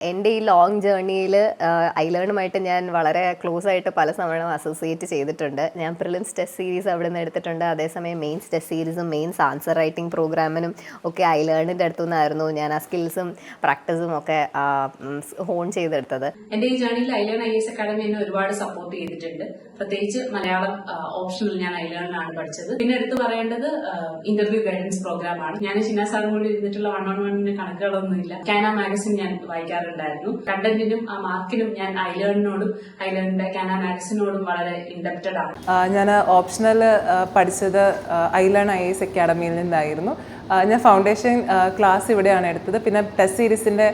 എൻ്റെ ഈ ലോങ് ജേർണിയിൽ ഐലേണുമായിട്ട് ഞാൻ വളരെ ക്ലോസ് ആയിട്ട് പല സമയം അസോസിയേറ്റ് ചെയ്തിട്ടുണ്ട്. ഞാൻ പ്രിലിംസ് ടെസ്റ്റ് സീരീസ് അവിടെ നിന്ന് എടുത്തിട്ടുണ്ട്. അതേസമയം മെയിൻസ് ടെസ്റ്റ് സീരീസും മെയിൻസ് ആൻസർ റൈറ്റിംഗ് പ്രോഗ്രാമിനും ഒക്കെ ഐലേണിൻ്റെ അടുത്തു നിന്നായിരുന്നു ഞാൻ ആ സ്കിൽസും പ്രാക്ടീസും ഒക്കെ ഹോൺ ചെയ്തെടുത്തത്. എൻ്റെ ഈ ജേർണിയിൽ ഐലേൺ IAS അക്കാഡമി എന്നെ ഒരുപാട് സപ്പോർട്ട് ചെയ്തിട്ടുണ്ട്. പ്രത്യേകിച്ച് മലയാളം ഓപ്ഷനിൽ ഞാൻ ഐലേണിലാണ് പഠിച്ചത്. പിന്നെ എടുത്തു പറയേണ്ടത് ഇന്റർവ്യൂ ഗൈഡൻസ് പ്രോഗ്രാമാണ്. ഞാൻ ഷിന സാറും കൂടി ഇരുന്നിട്ടുള്ള 1-on-1 കണക്കുകളൊന്നുമില്ല. കാന മാഗസിൻ ഞാൻ വായിക്കാറുണ്ടായിരുന്നു. കണ്ടന്റിനും ആ മാർക്കിനും ഞാൻ ഐലേണിനോടും ഐലേണിന്റെ കാന മാഗസിനോടും വളരെ ഇൻഡെപ്റ്റഡ് ആണ്. ഞാൻ ഓപ്ഷണൽ പഠിച്ചത് ഐലേൺ IAS അക്കാഡമിയിൽ നിന്നായിരുന്നു. ഞാൻ ഫൗണ്ടേഷൻ ക്ലാസ് ഇവിടെയാണ് എടുത്തത്. പിന്നെ ടെസ്റ്റ് സീരീസിൻ്റെ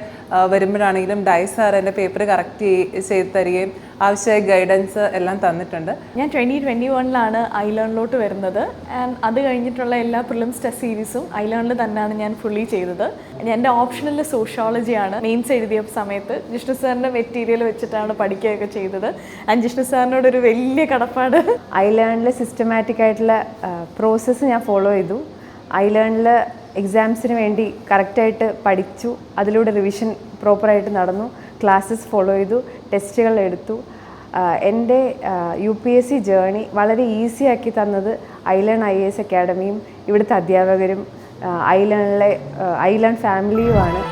വരുമ്പോഴാണെങ്കിലും ഡൈസ് സാർ എൻ്റെ പേപ്പർ കറക്റ്റ് ചെയ്ത് തരികയും ആവശ്യമായ ഗൈഡൻസ് എല്ലാം തന്നിട്ടുണ്ട്. ഞാൻ 2021 ഐലേണിലോട്ട് വരുന്നത്. ആൻഡ് അത് കഴിഞ്ഞിട്ടുള്ള എല്ലാ പ്രിലിംസ് ടെസ്റ്റ് സീരീസും ഐലേണിൽ തന്നെയാണ് ഞാൻ ഫുള്ളി ചെയ്തത്. എൻ്റെ ഓപ്ഷണൽ സോഷ്യോളജിയാണ് മെയിൻസ് എഴുതിയ സമയത്ത് ജിഷ്ണു സാറിൻ്റെ മെറ്റീരിയൽ വെച്ചിട്ടാണ് പഠിക്കുകയൊക്കെ ചെയ്തത്. ആൻഡ് ജിഷ്ണു സാറിനോട് ഒരു വലിയ കടപ്പാട്. ഐലേണിൽ സിസ്റ്റമാറ്റിക് ആയിട്ടുള്ള പ്രോസസ്സ് ഞാൻ ഫോളോ ചെയ്തു. ഐലേണിൽ എക്സാംസിന് വേണ്ടി കറക്റ്റായിട്ട് പഠിച്ചു. അതിലൂടെ റിവിഷൻ പ്രോപ്പറായിട്ട് നടന്നു. ക്ലാസ്സസ് ഫോളോ ചെയ്തു. ടെസ്റ്റുകൾ എടുത്തു. എൻ്റെ UPSC ജേർണി വളരെ ഈസി ആക്കി തന്നത് ഐലേൺ IAS അക്കാഡമിയും ഇവിടുത്തെ അധ്യാപകരും ഐലേൺ ഫാമിലിയുമാണ്.